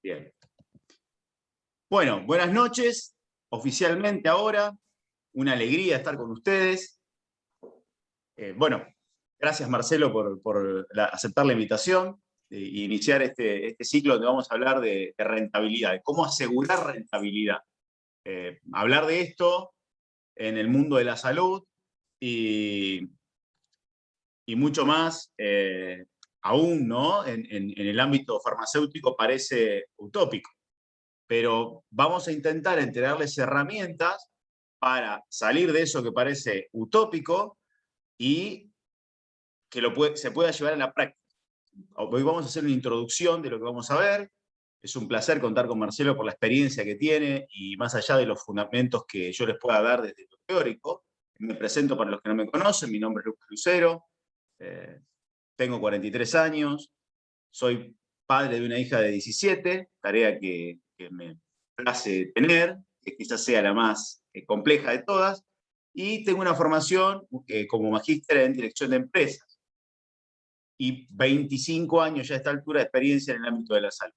Bien. Bueno, buenas noches. Oficialmente ahora, una alegría estar con ustedes. Bueno, gracias Marcelo por aceptar la invitación e iniciar este ciclo donde vamos a hablar de rentabilidad, de cómo asegurar rentabilidad. Hablar de esto en el mundo de la salud y mucho más aún, ¿no? En el ámbito farmacéutico parece utópico. Pero vamos a intentar entregarles herramientas para salir de eso que parece utópico y que se pueda llevar a la práctica. Hoy vamos a hacer una introducción de lo que vamos a ver. Es un placer contar con Marcelo por la experiencia que tiene y más allá de los fundamentos que yo les pueda dar desde lo teórico. Me presento para los que no me conocen, mi nombre es Lucas Lucero, tengo 43 años, soy padre de una hija de 17, tarea que me place tener, que quizás sea la más compleja de todas, y tengo una formación como magíster en dirección de empresas y 25 años ya a esta altura de experiencia en el ámbito de la salud.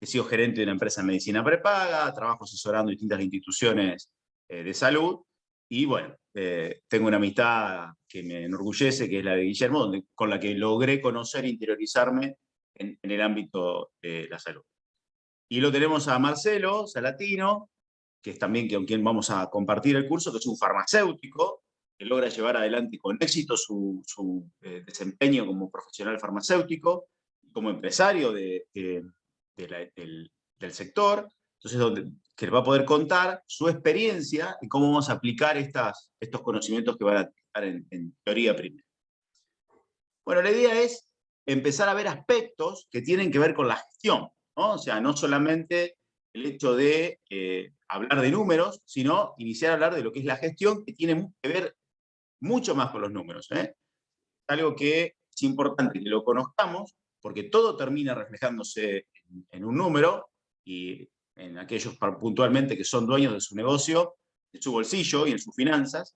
He sido gerente de una empresa de medicina prepaga, trabajo asesorando distintas instituciones de salud y bueno, tengo una amistad que me enorgullece, que es la de Guillermo, con la que logré conocer e interiorizarme en el ámbito de la salud. Y lo tenemos a Marcelo Salatino, que es también con quien vamos a compartir el curso, que es un farmacéutico, que logra llevar adelante con éxito su desempeño como profesional farmacéutico, como empresario del sector. Entonces, que va a poder contar su experiencia y cómo vamos a aplicar estos conocimientos que van a aplicar en teoría primero. Bueno, la idea es empezar a ver aspectos que tienen que ver con la gestión, ¿no? O sea, no solamente el hecho de hablar de números, sino iniciar a hablar de lo que es la gestión, que tiene que ver mucho más con los números. Algo que es importante que lo conozcamos, porque todo termina reflejándose en un número, y en aquellos puntualmente que son dueños de su negocio, de su bolsillo y en sus finanzas,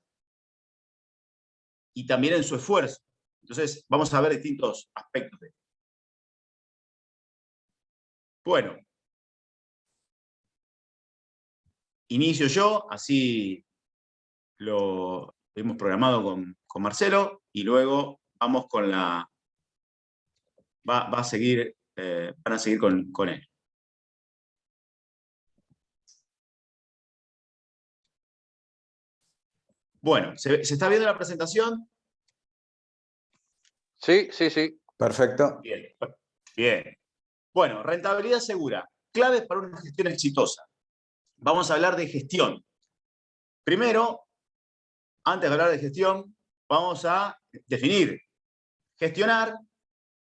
y también en su esfuerzo. Entonces, vamos a ver distintos aspectos de esto. Bueno, inicio yo, así lo hemos programado con Marcelo, y luego vamos con la... van a seguir con él. Bueno, ¿se está viendo la presentación? Sí, sí, sí. Perfecto. Bien, bien. Bueno, rentabilidad segura. Claves para una gestión exitosa. Vamos a hablar de gestión. Primero, antes de hablar de gestión, vamos a definir. Gestionar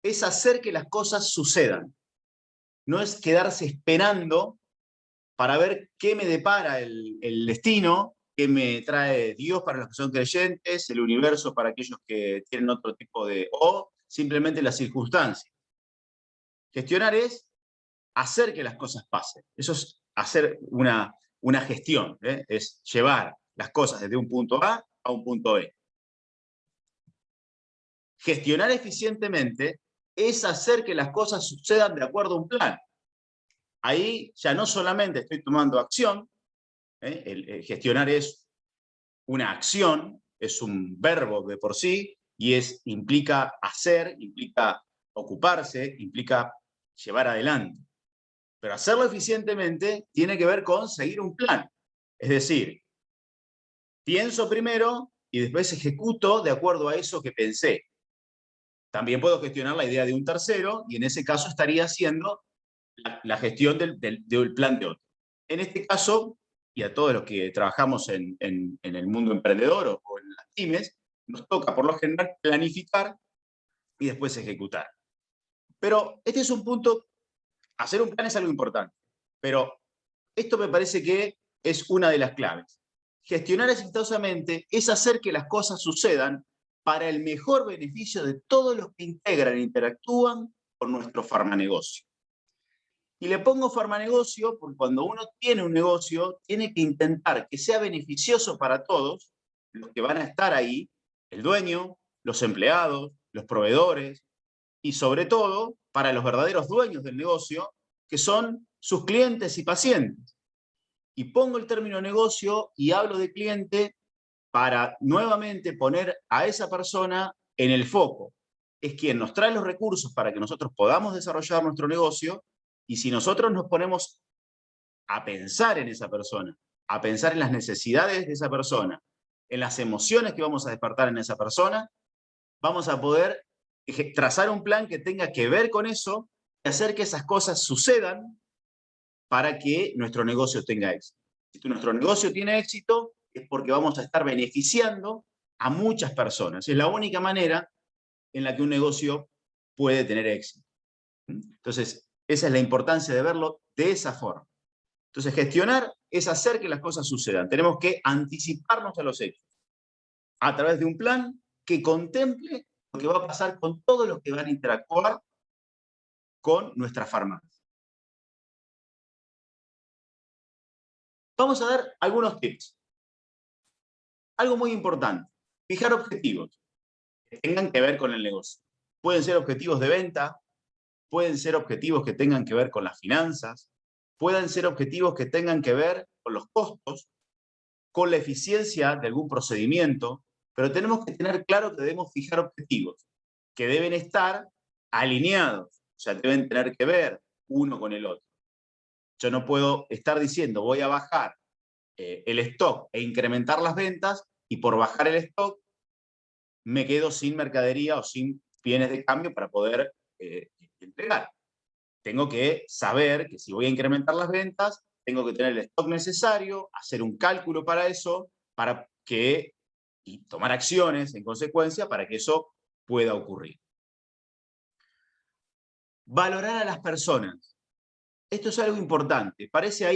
es hacer que las cosas sucedan. No es quedarse esperando para ver qué me depara el destino, qué me trae Dios para los que son creyentes, el universo para aquellos que tienen otro tipo de... o simplemente las circunstancias. Gestionar es hacer que las cosas pasen. Eso es hacer una gestión, es llevar las cosas desde un punto A a un punto B. Gestionar eficientemente es hacer que las cosas sucedan de acuerdo a un plan. Ahí ya no solamente estoy tomando acción, el gestionar es una acción, es un verbo de por sí, y implica hacer, implica ocuparse, implica llevar adelante. Pero hacerlo eficientemente tiene que ver con seguir un plan. Es decir, pienso primero y después ejecuto de acuerdo a eso que pensé. También puedo gestionar la idea de un tercero y en ese caso estaría haciendo la gestión del plan de otro. En este caso, y a todos los que trabajamos en el mundo emprendedor o en las pymes, nos toca por lo general planificar y después ejecutar. Pero este es un punto, hacer un plan es algo importante, pero esto me parece que es una de las claves. Gestionar exitosamente es hacer que las cosas sucedan para el mejor beneficio de todos los que integran e interactúan con nuestro farmanegocio. Y le pongo farmanegocio porque cuando uno tiene un negocio, tiene que intentar que sea beneficioso para todos los que van a estar ahí, el dueño, los empleados, los proveedores, y sobre todo para los verdaderos dueños del negocio, que son sus clientes y pacientes. Y pongo el término negocio y hablo de cliente para nuevamente poner a esa persona en el foco. Es quien nos trae los recursos para que nosotros podamos desarrollar nuestro negocio, y si nosotros nos ponemos a pensar en esa persona, a pensar en las necesidades de esa persona, en las emociones que vamos a despertar en esa persona, vamos a poder trazar un plan que tenga que ver con eso y hacer que esas cosas sucedan para que nuestro negocio tenga éxito. Si nuestro negocio tiene éxito, es porque vamos a estar beneficiando a muchas personas. Es la única manera en la que un negocio puede tener éxito. Entonces, esa es la importancia de verlo de esa forma. Entonces, gestionar es hacer que las cosas sucedan. Tenemos que anticiparnos a los hechos a través de un plan que contemple lo que va a pasar con todos los que van a interactuar con nuestras farmacias. Vamos a dar algunos tips. Algo muy importante, fijar objetivos que tengan que ver con el negocio. Pueden ser objetivos de venta, pueden ser objetivos que tengan que ver con las finanzas, pueden ser objetivos que tengan que ver con los costos, con la eficiencia de algún procedimiento, pero tenemos que tener claro que debemos fijar objetivos que deben estar alineados, o sea, deben tener que ver uno con el otro. Yo no puedo estar diciendo voy a bajar el stock e incrementar las ventas, y por bajar el stock me quedo sin mercadería o sin bienes de cambio para poder entregar. Tengo que saber que si voy a incrementar las ventas, tengo que tener el stock necesario, hacer un cálculo para eso, y tomar acciones en consecuencia para que eso pueda ocurrir. Valorar a las personas. Esto es algo importante. Parece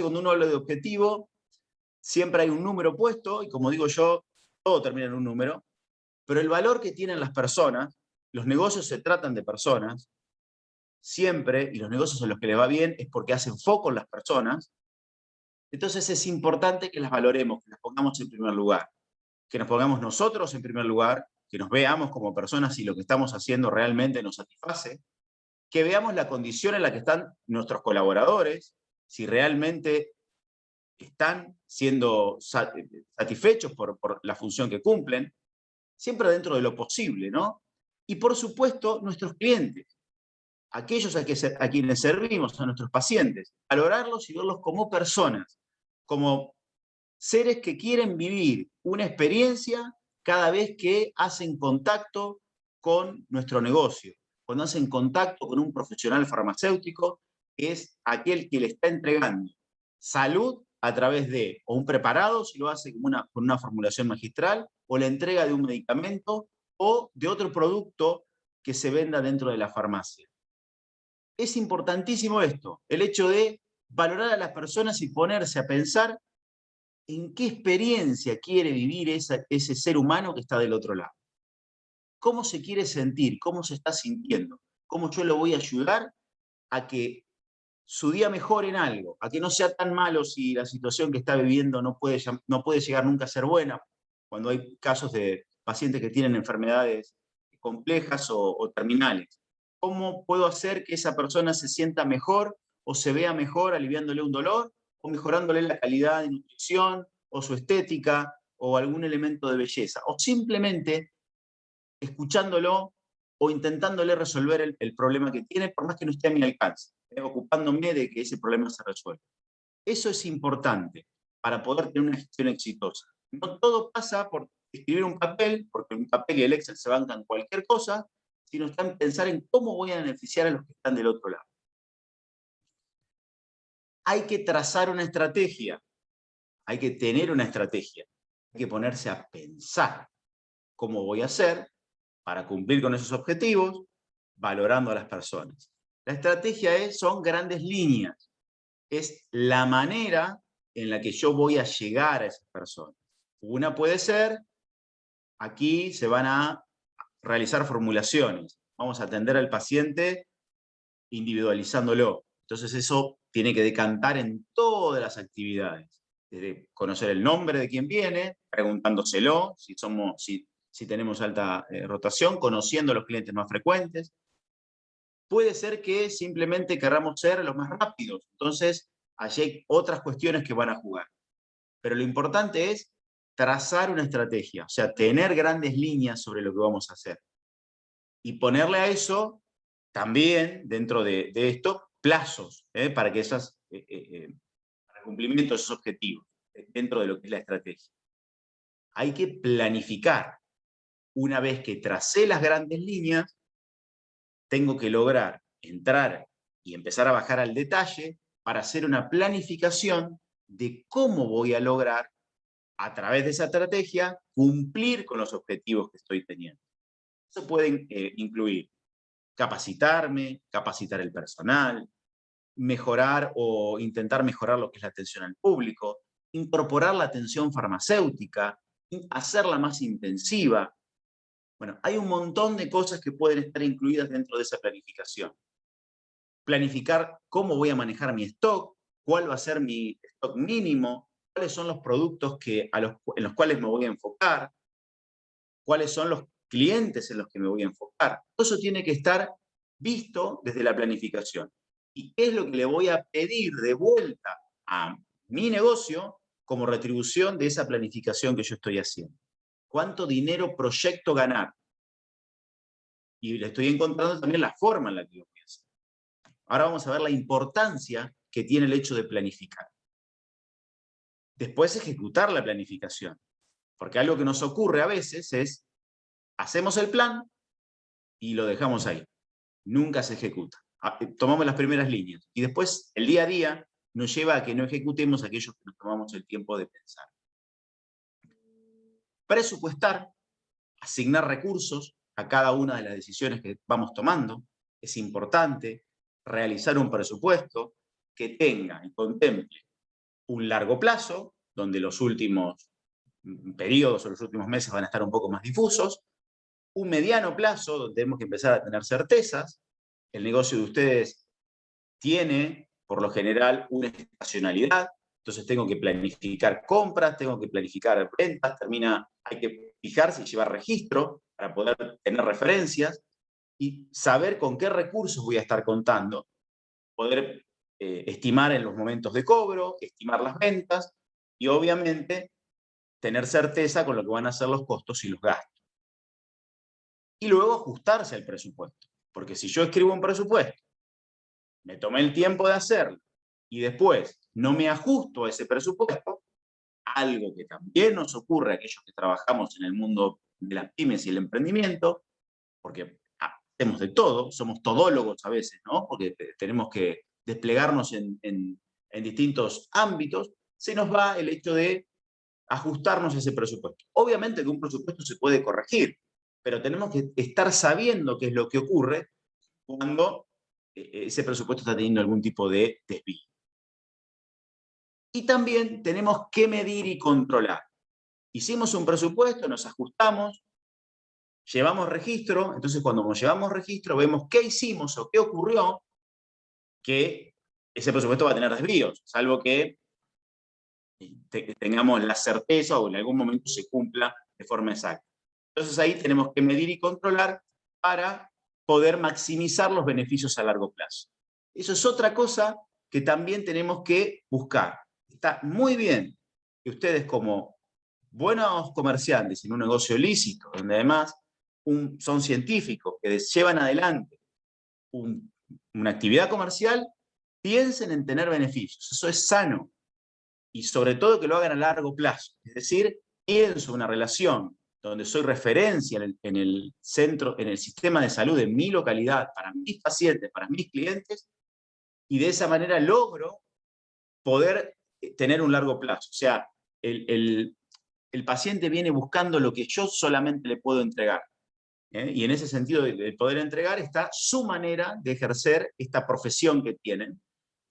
cuando uno habla de objetivo, siempre hay un número puesto, y como digo yo, todo termina en un número, pero el valor que tienen las personas, los negocios se tratan de personas, siempre, y los negocios en los que les va bien es porque hacen foco en las personas. Entonces es importante que las valoremos, que las pongamos en primer lugar, que nos pongamos nosotros en primer lugar, que nos veamos como personas si lo que estamos haciendo realmente nos satisface, que veamos la condición en la que están nuestros colaboradores, si realmente están siendo satisfechos por la función que cumplen, siempre dentro de lo posible, ¿no? Y por supuesto, nuestros clientes, aquellos a quienes servimos, a nuestros pacientes, valorarlos y verlos como personas, como seres que quieren vivir una experiencia cada vez que hacen contacto con nuestro negocio, cuando hacen contacto con un profesional farmacéutico, que es aquel que le está entregando salud a través de o un preparado, si lo hace con una formulación magistral, o la entrega de un medicamento o de otro producto que se venda dentro de la farmacia. Es importantísimo esto, el hecho de valorar a las personas y ponerse a pensar en qué experiencia quiere vivir ese ser humano que está del otro lado. ¿Cómo se quiere sentir? ¿Cómo se está sintiendo? ¿Cómo yo lo voy a ayudar a que su día mejore en algo? A que no sea tan malo si la situación que está viviendo no puede llegar nunca a ser buena, cuando hay casos de pacientes que tienen enfermedades complejas o terminales. ¿Cómo puedo hacer que esa persona se sienta mejor o se vea mejor aliviándole un dolor o mejorándole la calidad de nutrición o su estética o algún elemento de belleza? O simplemente escuchándolo o intentándole resolver el problema que tiene, por más que no esté a mi alcance, ocupándome de que ese problema se resuelva. Eso es importante para poder tener una gestión exitosa. No todo pasa por escribir un papel, porque un papel y el Excel se bancan cualquier cosa, sino está en pensar en cómo voy a beneficiar a los que están del otro lado. Hay que trazar una estrategia, hay que tener una estrategia, hay que ponerse a pensar cómo voy a hacer para cumplir con esos objetivos, valorando a las personas. La estrategia son grandes líneas, es la manera en la que yo voy a llegar a esas personas. Una puede ser, aquí se van a realizar formulaciones, vamos a atender al paciente individualizándolo. Entonces eso tiene que decantar en todas las actividades, desde conocer el nombre de quien viene, preguntándoselo, si tenemos alta rotación, conociendo a los clientes más frecuentes, puede ser que simplemente queramos ser los más rápidos. Entonces, allí hay otras cuestiones que van a jugar. Pero lo importante es trazar una estrategia, o sea, tener grandes líneas sobre lo que vamos a hacer. Y ponerle a eso también, dentro de esto, plazos, para que para el cumplimiento de esos objetivos, dentro de lo que es la estrategia. Hay que planificar. Una vez que tracé las grandes líneas, tengo que lograr entrar y empezar a bajar al detalle para hacer una planificación de cómo voy a lograr, a través de esa estrategia, cumplir con los objetivos que estoy teniendo. Eso puede incluir capacitarme, capacitar el personal, mejorar o intentar mejorar lo que es la atención al público, incorporar la atención farmacéutica, hacerla más intensiva. Bueno, hay un montón de cosas que pueden estar incluidas dentro de esa planificación. Planificar cómo voy a manejar mi stock, cuál va a ser mi stock mínimo, cuáles son los productos en los cuales me voy a enfocar, cuáles son los clientes en los que me voy a enfocar. Todo eso tiene que estar visto desde la planificación. ¿Y qué es lo que le voy a pedir de vuelta a mi negocio como retribución de esa planificación que yo estoy haciendo? ¿Cuánto dinero proyecto ganar? Y le estoy encontrando también la forma en la que lo voy a hacer. Ahora vamos a ver la importancia que tiene el hecho de planificar. Después ejecutar la planificación. Porque algo que nos ocurre a veces es, hacemos el plan y lo dejamos ahí. Nunca se ejecuta. Tomamos las primeras líneas. Y después, el día a día, nos lleva a que no ejecutemos aquellos que nos tomamos el tiempo de pensar. Presupuestar, asignar recursos a cada una de las decisiones que vamos tomando. Es importante realizar un presupuesto que tenga y contemple un largo plazo, donde los últimos periodos o los últimos meses van a estar un poco más difusos, un mediano plazo, donde tenemos que empezar a tener certezas. El negocio de ustedes tiene, por lo general, una estacionalidad, entonces tengo que planificar compras, tengo que planificar ventas, hay que fijarse y llevar registro para poder tener referencias y saber con qué recursos voy a estar contando, poder estimar en los momentos de cobro, estimar las ventas y obviamente tener certeza con lo que van a ser los costos y los gastos. Y luego ajustarse al presupuesto, porque si yo escribo un presupuesto, me tomé el tiempo de hacerlo y después no me ajusto a ese presupuesto, algo que también nos ocurre a aquellos que trabajamos en el mundo de las pymes y el emprendimiento, porque hacemos de todo, somos todólogos a veces, ¿no? Porque tenemos que desplegarnos en distintos ámbitos, se nos va el hecho de ajustarnos a ese presupuesto. Obviamente que un presupuesto se puede corregir, pero tenemos que estar sabiendo qué es lo que ocurre cuando ese presupuesto está teniendo algún tipo de desvío. Y también tenemos que medir y controlar. Hicimos un presupuesto, nos ajustamos, llevamos registro, entonces cuando nos llevamos registro vemos qué hicimos o qué ocurrió, que ese presupuesto va a tener desvíos, salvo que tengamos la certeza o en algún momento se cumpla de forma exacta. Entonces ahí tenemos que medir y controlar para poder maximizar los beneficios a largo plazo. Eso es otra cosa que también tenemos que buscar. Está muy bien que ustedes como buenos comerciantes en un negocio lícito, donde además son científicos que llevan adelante una actividad comercial, piensen en tener beneficios. Eso es sano. Y sobre todo que lo hagan a largo plazo. Es decir, pienso una relación donde soy referencia en el centro, en el sistema de salud de mi localidad, para mis pacientes, para mis clientes, y de esa manera logro poder tener un largo plazo. O sea, el paciente viene buscando lo que yo solamente le puedo entregar. Y en ese sentido de poder entregar está su manera de ejercer esta profesión que tienen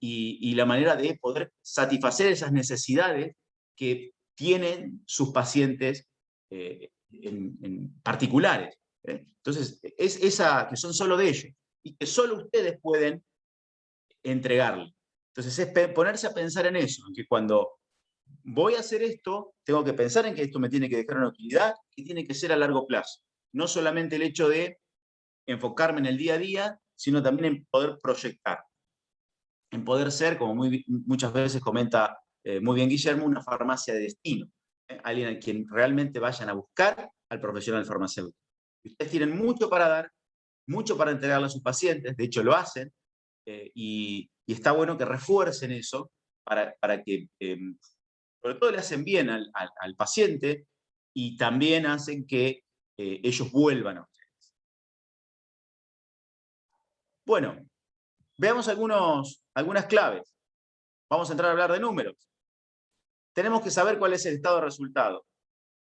y la manera de poder satisfacer esas necesidades que tienen sus pacientes en particulares. Entonces, es esa que son solo de ellos y que solo ustedes pueden entregarle. Entonces, es ponerse a pensar en eso, en que cuando voy a hacer esto, tengo que pensar en que esto me tiene que dejar una utilidad y tiene que ser a largo plazo. No solamente el hecho de enfocarme en el día a día, sino también en poder proyectar, en poder ser, como muchas veces comenta muy bien Guillermo, una farmacia de destino, alguien a quien realmente vayan a buscar al profesional farmacéutico. Y ustedes tienen mucho para dar, mucho para entregarle a sus pacientes, de hecho lo hacen, y está bueno que refuercen eso para que, sobre todo, le hacen bien al paciente y también hacen que ellos vuelvan a ustedes. Bueno, veamos algunas claves. Vamos a entrar a hablar de números. Tenemos que saber cuál es el estado de resultado,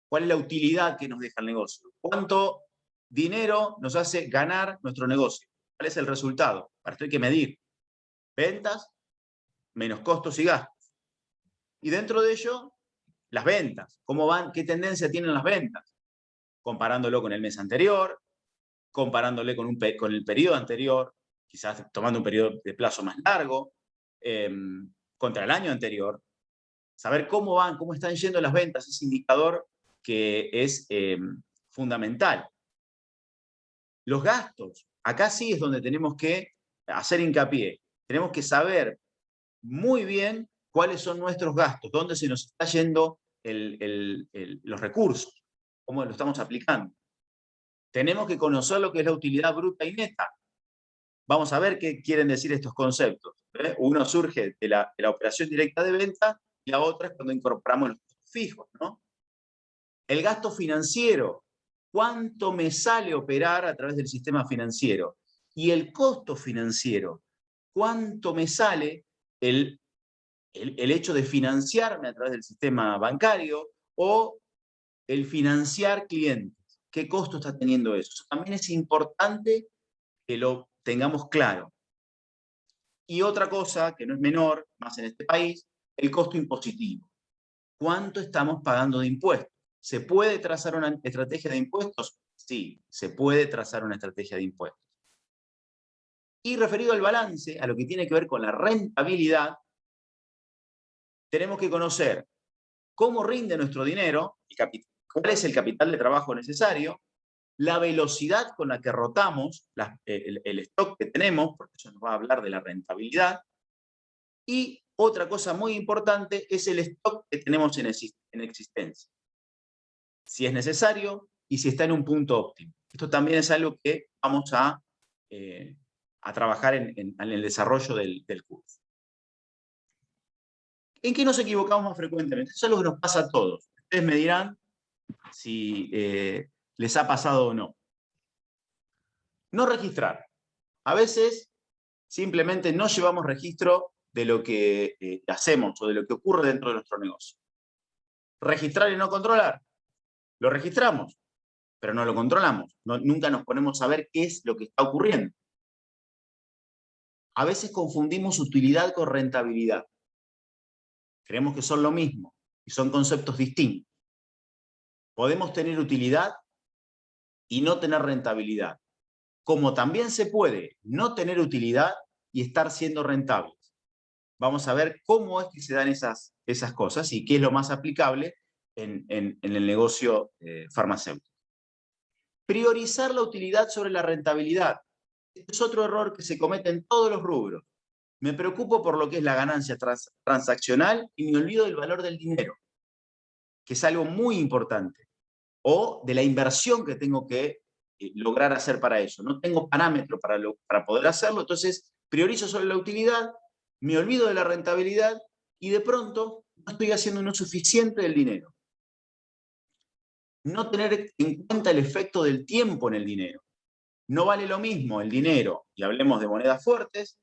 cuál es la utilidad que nos deja el negocio, cuánto dinero nos hace ganar nuestro negocio, cuál es el resultado. Para esto hay que medir ventas menos costos y gastos. Y dentro de ello, las ventas. ¿Cómo van? ¿Qué tendencia tienen las ventas? Comparándolo con el mes anterior, comparándole con el periodo anterior, quizás tomando un periodo de plazo más largo, contra el año anterior. Saber cómo van, cómo están yendo las ventas, ese indicador que es fundamental. Los gastos, acá sí es donde tenemos que hacer hincapié. Tenemos que saber muy bien cuáles son nuestros gastos, dónde se nos está yendo los recursos, cómo lo estamos aplicando. Tenemos que conocer lo que es la utilidad bruta y neta. Vamos a ver qué quieren decir estos conceptos. Uno surge de la operación directa de venta y la otra es cuando incorporamos los costos fijos, ¿no? El gasto financiero, ¿cuánto me sale operar a través del sistema financiero? Y el costo financiero, ¿cuánto me sale el hecho de financiarme a través del sistema bancario o el financiar clientes? ¿Qué costo está teniendo eso? Eso también es importante que lo tengamos claro. Y otra cosa que no es menor, más en este país, el costo impositivo. ¿Cuánto estamos pagando de impuestos? ¿Se puede trazar una estrategia de impuestos? Sí, se puede trazar una estrategia de impuestos. Y referido al balance, a lo que tiene que ver con la rentabilidad, tenemos que conocer cómo rinde nuestro dinero, cuál es el capital de trabajo necesario, la velocidad con la que rotamos el stock que tenemos, porque eso nos va a hablar de la rentabilidad, y otra cosa muy importante es el stock que tenemos en existencia. Si es necesario y si está en un punto óptimo. Esto también es algo que vamos a trabajar en el desarrollo del curso. ¿En qué nos equivocamos más frecuentemente? Eso es algo que nos pasa a todos. Ustedes me dirán si les ha pasado o no. No registrar. A veces simplemente no llevamos registro de lo que hacemos o de lo que ocurre dentro de nuestro negocio. Registrar y no controlar. Lo registramos, pero no lo controlamos. Nunca nos ponemos a ver qué es lo que está ocurriendo. A veces confundimos utilidad con rentabilidad. Creemos que son lo mismo y son conceptos distintos. Podemos tener utilidad y no tener rentabilidad, como también se puede no tener utilidad y estar siendo rentables. Vamos a ver cómo es que se dan esas cosas y qué es lo más aplicable en el negocio farmacéutico. Priorizar la utilidad sobre la rentabilidad. Este es otro error que se comete en todos los rubros. Me preocupo por lo que es la ganancia transaccional y me olvido del valor del dinero, que es algo muy importante, o de la inversión que tengo que lograr hacer para eso. No tengo parámetro para poder hacerlo, entonces priorizo sobre la utilidad, me olvido de la rentabilidad y de pronto no estoy haciendo uno suficiente del dinero. No tener en cuenta el efecto del tiempo en el dinero. No vale lo mismo el dinero, y hablemos de monedas fuertes,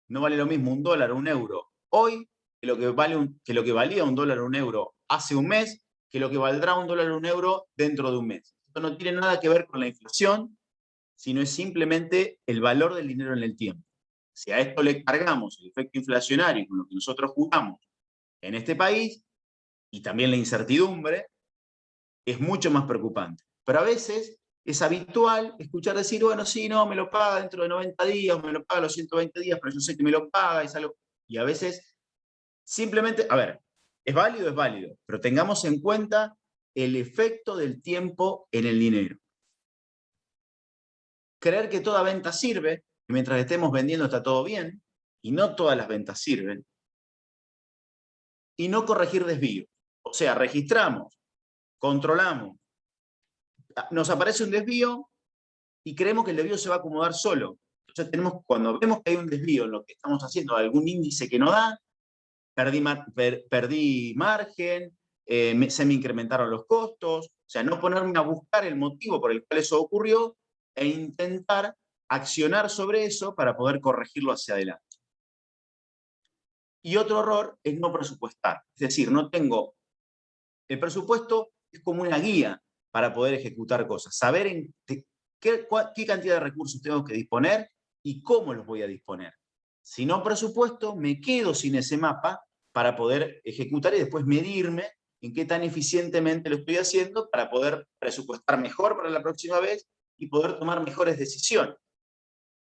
no vale lo mismo un dólar o un euro hoy que lo que valía un dólar o un euro hace un mes, que lo que valdrá un dólar o un euro dentro de un mes. Esto no tiene nada que ver con la inflación, sino es simplemente el valor del dinero en el tiempo. Si a esto le cargamos el efecto inflacionario con lo que nosotros jugamos en este país, y también la incertidumbre, es mucho más preocupante. Pero a veces es habitual escuchar decir, bueno, sí, no, me lo paga dentro de 90 días, me lo paga los 120 días, pero yo sé que me lo paga, es algo... Y a veces simplemente, a ver, es válido, pero tengamos en cuenta el efecto del tiempo en el dinero. Creer que toda venta sirve, que mientras estemos vendiendo está todo bien, y no todas las ventas sirven, y no corregir desvíos. O sea, registramos, controlamos, nos aparece un desvío y creemos que el desvío se va a acomodar solo. Entonces cuando vemos que hay un desvío en lo que estamos haciendo, algún índice que no da, perdí margen, se me incrementaron los costos, o sea, no ponerme a buscar el motivo por el cual eso ocurrió e intentar accionar sobre eso para poder corregirlo hacia adelante. Y otro error es no presupuestar, es decir, no tengo... El presupuesto es como una guía para poder ejecutar cosas, saber qué cantidad de recursos tengo que disponer y cómo los voy a disponer. Si no presupuesto, me quedo sin ese mapa para poder ejecutar y después medirme en qué tan eficientemente lo estoy haciendo para poder presupuestar mejor para la próxima vez y poder tomar mejores decisiones.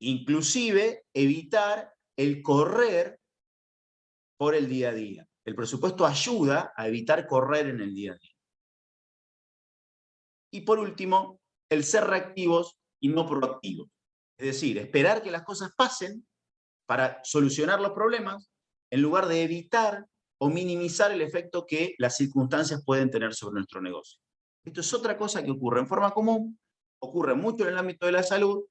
Inclusive evitar el correr por el día a día. El presupuesto ayuda a evitar correr en el día a día. Y por último, el ser reactivos y no proactivos. Es decir, esperar que las cosas pasen para solucionar los problemas, en lugar de evitar o minimizar el efecto que las circunstancias pueden tener sobre nuestro negocio. Esto es otra cosa que ocurre en forma común, ocurre mucho en el ámbito de la salud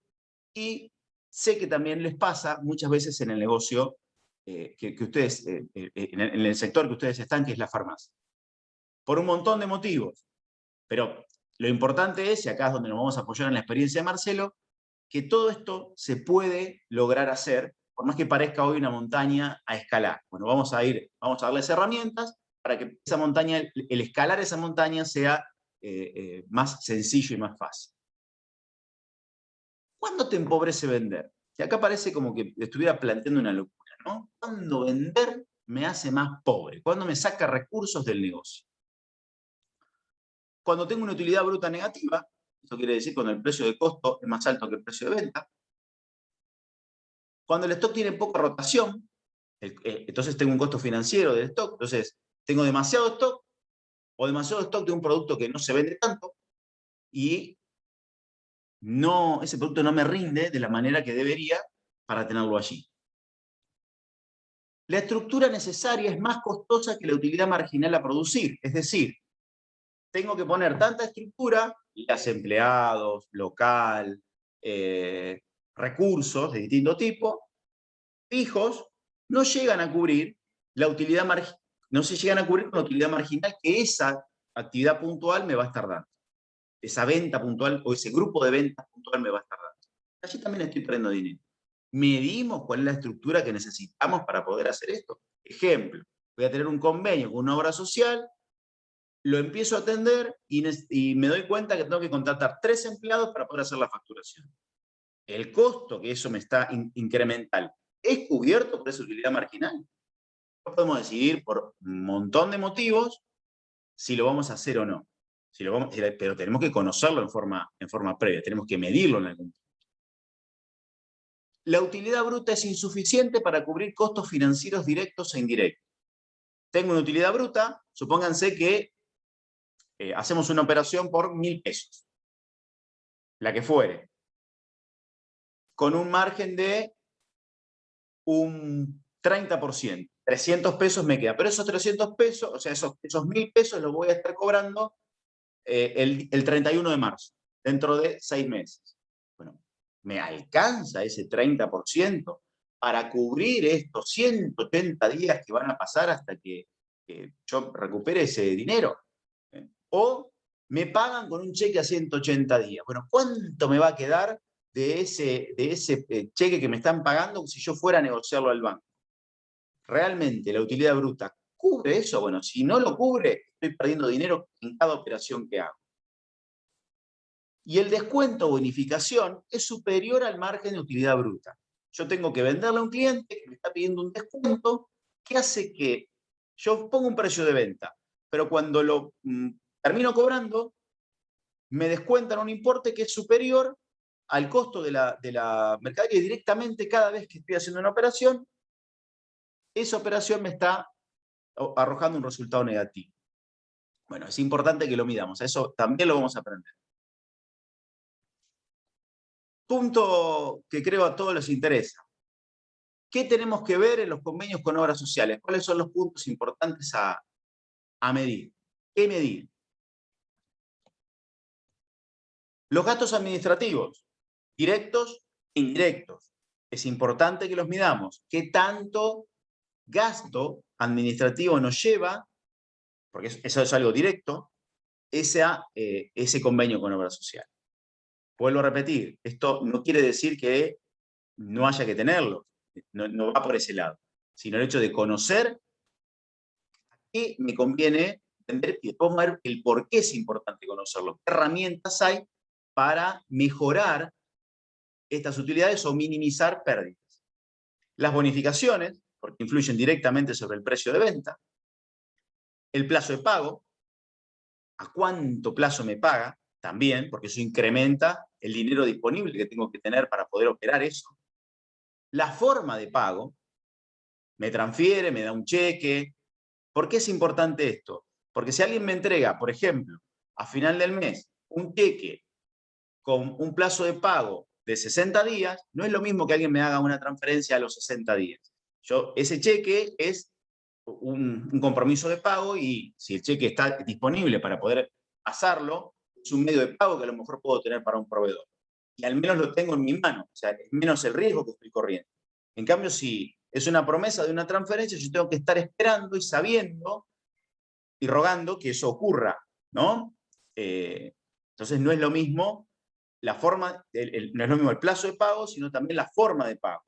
y sé que también les pasa muchas veces en el negocio que ustedes, en el sector que ustedes están, que es la farmacia. Por un montón de motivos. Pero lo importante es, y acá es donde nos vamos a apoyar en la experiencia de Marcelo, que todo esto se puede lograr hacer, por más que parezca hoy una montaña a escalar. Bueno, vamos a darles herramientas para que esa montaña, el escalar esa montaña sea más sencillo y más fácil. ¿Cuándo te empobrece vender? Y acá parece como que estuviera planteando una locura, ¿no? ¿Cuándo vender me hace más pobre? ¿Cuándo me saca recursos del negocio? Cuando tengo una utilidad bruta negativa, eso quiere decir cuando el precio de costo es más alto que el precio de venta. Cuando el stock tiene poca rotación, entonces tengo un costo financiero del stock, entonces tengo demasiado stock o demasiado stock de un producto que no se vende tanto y ese producto no me rinde de la manera que debería para tenerlo allí. La estructura necesaria es más costosa que la utilidad marginal a producir, es decir, tengo que poner tanta estructura, las empleados, local, recursos de distinto tipo, fijos, no llegan a cubrir la utilidad no se llegan a cubrir con la utilidad marginal que esa actividad puntual me va a estar dando. Esa venta puntual o ese grupo de ventas puntual me va a estar dando. Allí también estoy perdiendo dinero. Medimos cuál es la estructura que necesitamos para poder hacer esto. Ejemplo, voy a tener un convenio con una obra social, lo empiezo a atender y me doy cuenta que tengo que contratar 3 empleados para poder hacer la facturación. El costo que eso me está incremental es cubierto por esa utilidad marginal. No podemos decidir por un montón de motivos si lo vamos a hacer o no. Pero tenemos que conocerlo en forma previa, tenemos que medirlo en algún punto. La utilidad bruta es insuficiente para cubrir costos financieros directos e indirectos. Tengo una utilidad bruta, supónganse que hacemos una operación por 1.000 pesos, la que fuere, con un margen de un 30%. 300 pesos me queda. Pero esos 300 pesos, o sea, esos 1.000 pesos los voy a estar cobrando el 31 de marzo, dentro de 6 meses. Bueno, ¿me alcanza ese 30% para cubrir estos 180 días que van a pasar hasta que yo recupere ese dinero? O me pagan con un cheque a 180 días. Bueno, ¿cuánto me va a quedar de ese cheque que me están pagando si yo fuera a negociarlo al banco? ¿Realmente la utilidad bruta cubre eso? Bueno, si no lo cubre, estoy perdiendo dinero en cada operación que hago. Y el descuento o bonificación es superior al margen de utilidad bruta. Yo tengo que venderle a un cliente que me está pidiendo un descuento que hace que yo ponga un precio de venta, pero cuando lo termino cobrando, me descuentan un importe que es superior al costo de la mercadería directamente cada vez que estoy haciendo una operación, esa operación me está arrojando un resultado negativo. Bueno, es importante que lo midamos, eso también lo vamos a aprender. Punto que creo a todos les interesa. ¿Qué tenemos que ver en los convenios con obras sociales? ¿Cuáles son los puntos importantes a medir? ¿Qué medir? Los gastos administrativos, directos e indirectos. Es importante que los midamos. ¿Qué tanto gasto administrativo nos lleva, porque eso es algo directo, ese convenio con obra social? Vuelvo a repetir, esto no quiere decir que no haya que tenerlo, no va por ese lado, sino el hecho de conocer qué me conviene entender y después ver el por qué es importante conocerlo, qué herramientas hay para mejorar estas utilidades o minimizar pérdidas. Las bonificaciones, porque influyen directamente sobre el precio de venta, el plazo de pago, a cuánto plazo me paga, también, porque eso incrementa el dinero disponible que tengo que tener para poder operar eso. La forma de pago, me transfiere, me da un cheque. ¿Por qué es importante esto? Porque si alguien me entrega, por ejemplo, a final del mes, un cheque con un plazo de pago de 60 días, no es lo mismo que alguien me haga una transferencia a los 60 días. Ese cheque es un compromiso de pago y si el cheque está disponible para poder pasarlo, es un medio de pago que a lo mejor puedo tener para un proveedor. Y al menos lo tengo en mi mano, o sea, es menos el riesgo que estoy corriendo. En cambio, si es una promesa de una transferencia, yo tengo que estar esperando y sabiendo y rogando que eso ocurra, ¿no? Entonces no es lo mismo la forma, no es lo mismo el plazo de pago, sino también la forma de pago.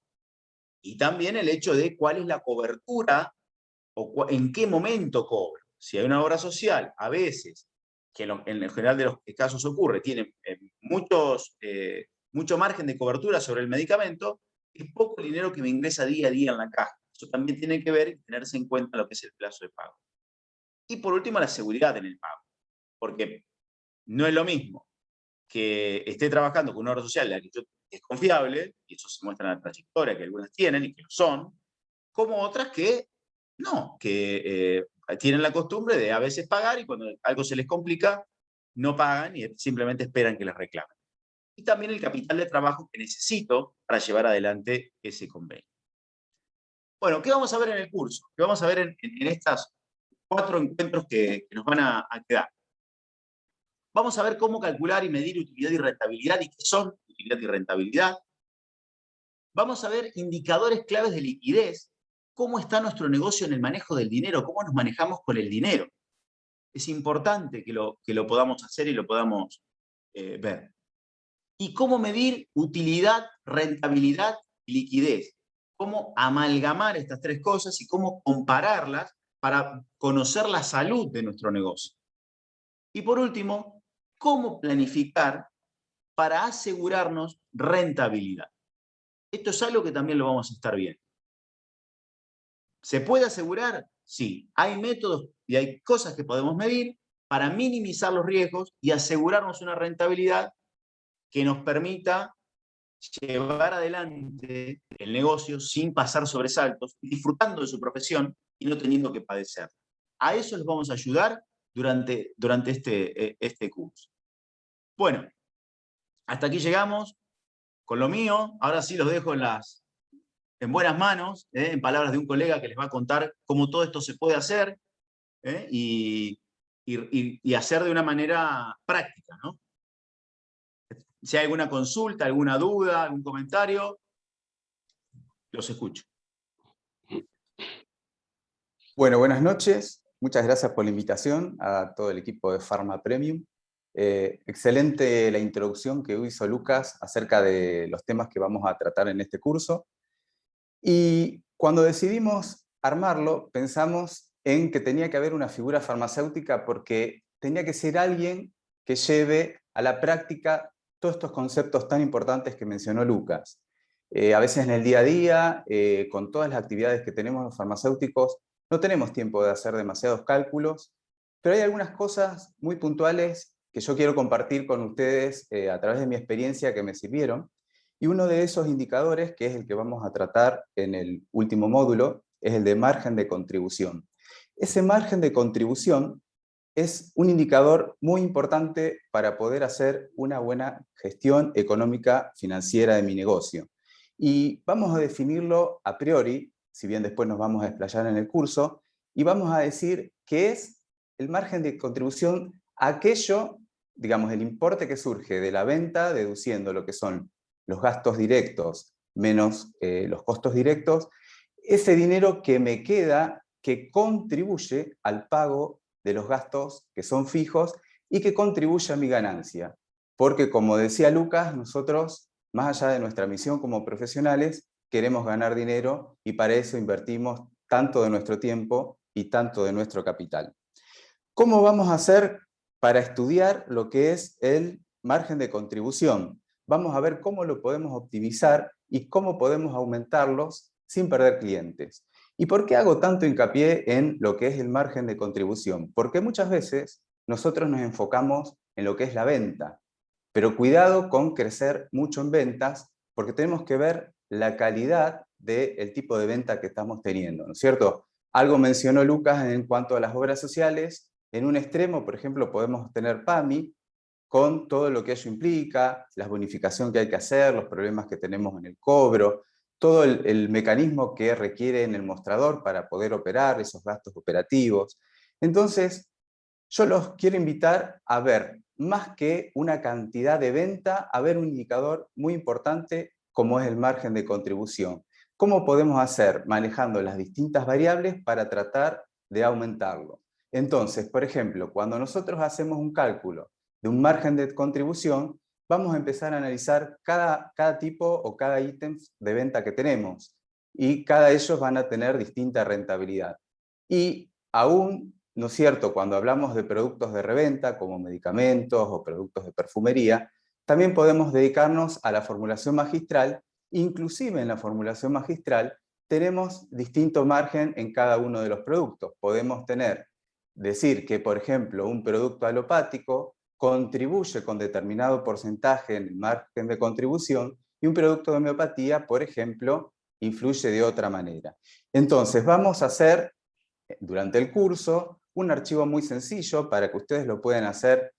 Y también el hecho de cuál es la cobertura o en qué momento cobro. Si hay una obra social, a veces, que en el general de los casos ocurre, tiene mucho margen de cobertura sobre el medicamento, es poco el dinero que me ingresa día a día en la caja. Eso también tiene que ver y tenerse en cuenta lo que es el plazo de pago. Y por último, la seguridad en el pago. Porque no es lo mismo que esté trabajando con una obra social la que es confiable, y eso se muestra en la trayectoria que algunas tienen y que lo son, como otras que no, que tienen la costumbre de a veces pagar y cuando algo se les complica, no pagan y simplemente esperan que les reclamen. Y también el capital de trabajo que necesito para llevar adelante ese convenio. Bueno, ¿qué vamos a ver en el curso? ¿Qué vamos a ver en estos 4 encuentros que nos van a quedar? Vamos a ver cómo calcular y medir utilidad y rentabilidad y qué son utilidad y rentabilidad. Vamos a ver indicadores claves de liquidez, cómo está nuestro negocio en el manejo del dinero, cómo nos manejamos con el dinero. Es importante que lo podamos hacer y lo podamos ver. Y cómo medir utilidad, rentabilidad y liquidez. Cómo amalgamar estas 3 cosas y cómo compararlas para conocer la salud de nuestro negocio. Y por último, cómo planificar para asegurarnos rentabilidad. Esto es algo que también lo vamos a estar viendo. ¿Se puede asegurar? Sí. Hay métodos y hay cosas que podemos medir para minimizar los riesgos y asegurarnos una rentabilidad que nos permita llevar adelante el negocio sin pasar sobresaltos, disfrutando de su profesión y no teniendo que padecer. A eso les vamos a ayudar durante este curso. Bueno, hasta aquí llegamos con lo mío. Ahora sí los dejo en buenas manos, en palabras de un colega que les va a contar cómo todo esto se puede hacer y hacer de una manera práctica, ¿no? Si hay alguna consulta, alguna duda, algún comentario, los escucho. Bueno, buenas noches. Muchas gracias por la invitación a todo el equipo de Pharma Premium. Excelente la introducción que hizo Lucas acerca de los temas que vamos a tratar en este curso. Y cuando decidimos armarlo, pensamos en que tenía que haber una figura farmacéutica porque tenía que ser alguien que lleve a la práctica todos estos conceptos tan importantes que mencionó Lucas. A veces en el día a día, con todas las actividades que tenemos los farmacéuticos, no tenemos tiempo de hacer demasiados cálculos, pero hay algunas cosas muy puntuales que yo quiero compartir con ustedes a través de mi experiencia que me sirvieron. Y uno de esos indicadores, que es el que vamos a tratar en el último módulo, es el de margen de contribución. Ese margen de contribución es un indicador muy importante para poder hacer una buena gestión económica financiera de mi negocio. Y vamos a definirlo a priori, si bien después nos vamos a explayar en el curso, y vamos a decir que es el margen de contribución aquello, digamos, el importe que surge de la venta, deduciendo lo que son los gastos directos menos los costos directos, ese dinero que me queda, que contribuye al pago de los gastos que son fijos y que contribuye a mi ganancia. Porque, como decía Lucas, nosotros, más allá de nuestra misión como profesionales, queremos ganar dinero y para eso invertimos tanto de nuestro tiempo y tanto de nuestro capital. ¿Cómo vamos a hacer para estudiar lo que es el margen de contribución? Vamos a ver cómo lo podemos optimizar y cómo podemos aumentarlos sin perder clientes. ¿Y por qué hago tanto hincapié en lo que es el margen de contribución? Porque muchas veces nosotros nos enfocamos en lo que es la venta, pero cuidado con crecer mucho en ventas, porque tenemos que ver la calidad del tipo de venta que estamos teniendo, ¿no es cierto? Algo mencionó Lucas en cuanto a las obras sociales. En un extremo, por ejemplo, podemos tener PAMI, con todo lo que ello implica, la bonificación que hay que hacer, los problemas que tenemos en el cobro, todo el mecanismo que requiere en el mostrador para poder operar esos gastos operativos. Entonces, yo los quiero invitar a ver, más que una cantidad de venta, a ver un indicador muy importante como es el margen de contribución. ¿Cómo podemos hacer manejando las distintas variables para tratar de aumentarlo? Entonces, por ejemplo, cuando nosotros hacemos un cálculo de un margen de contribución, vamos a empezar a analizar cada tipo o cada ítem de venta que tenemos y cada de ellos van a tener distinta rentabilidad. Y aún, ¿no es cierto?, cuando hablamos de productos de reventa, como medicamentos o productos de perfumería, también podemos dedicarnos a la formulación magistral. Inclusive en la formulación magistral tenemos distinto margen en cada uno de los productos. Podemos decir que, por ejemplo, un producto alopático contribuye con determinado porcentaje en el margen de contribución y un producto de homeopatía, por ejemplo, influye de otra manera. Entonces, vamos a hacer durante el curso un archivo muy sencillo para que ustedes lo puedan hacer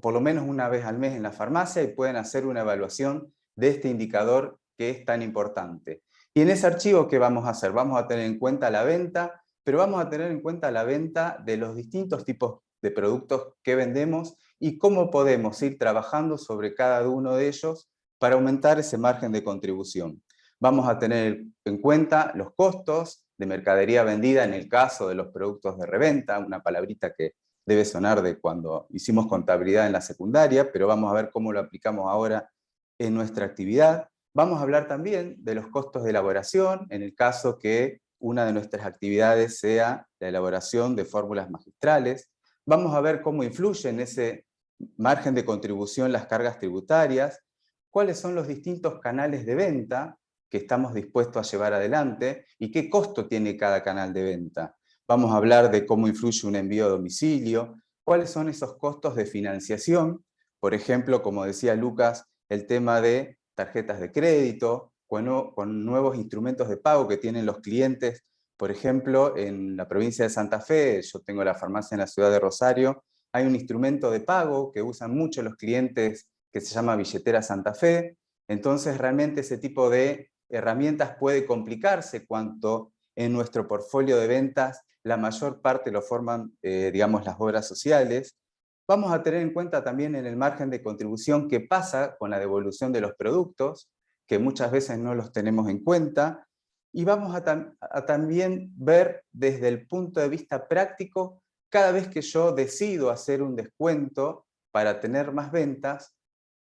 por lo menos una vez al mes en la farmacia y pueden hacer una evaluación de este indicador que es tan importante. Y en ese archivo, ¿qué vamos a hacer? Vamos a tener en cuenta la venta, pero vamos a tener en cuenta la venta de los distintos tipos de productos que vendemos y cómo podemos ir trabajando sobre cada uno de ellos para aumentar ese margen de contribución. Vamos a tener en cuenta los costos de mercadería vendida en el caso de los productos de reventa, una palabrita que debe sonar de cuando hicimos contabilidad en la secundaria, pero vamos a ver cómo lo aplicamos ahora en nuestra actividad. Vamos a hablar también de los costos de elaboración, en el caso que una de nuestras actividades sea la elaboración de fórmulas magistrales. Vamos a ver cómo influye en ese margen de contribución las cargas tributarias, cuáles son los distintos canales de venta que estamos dispuestos a llevar adelante y qué costo tiene cada canal de venta. Vamos a hablar de cómo influye un envío a domicilio, cuáles son esos costos de financiación, por ejemplo, como decía Lucas, el tema de tarjetas de crédito, con nuevos instrumentos de pago que tienen los clientes. Por ejemplo, en la provincia de Santa Fe, yo tengo la farmacia en la ciudad de Rosario, hay un instrumento de pago que usan mucho los clientes que se llama Billetera Santa Fe. Entonces, realmente ese tipo de herramientas puede complicarse cuanto en nuestro portfolio de ventas la mayor parte lo forman, digamos, las obras sociales. Vamos a tener en cuenta también en el margen de contribución qué pasa con la devolución de los productos, que muchas veces no los tenemos en cuenta, y vamos a también ver desde el punto de vista práctico, cada vez que yo decido hacer un descuento para tener más ventas,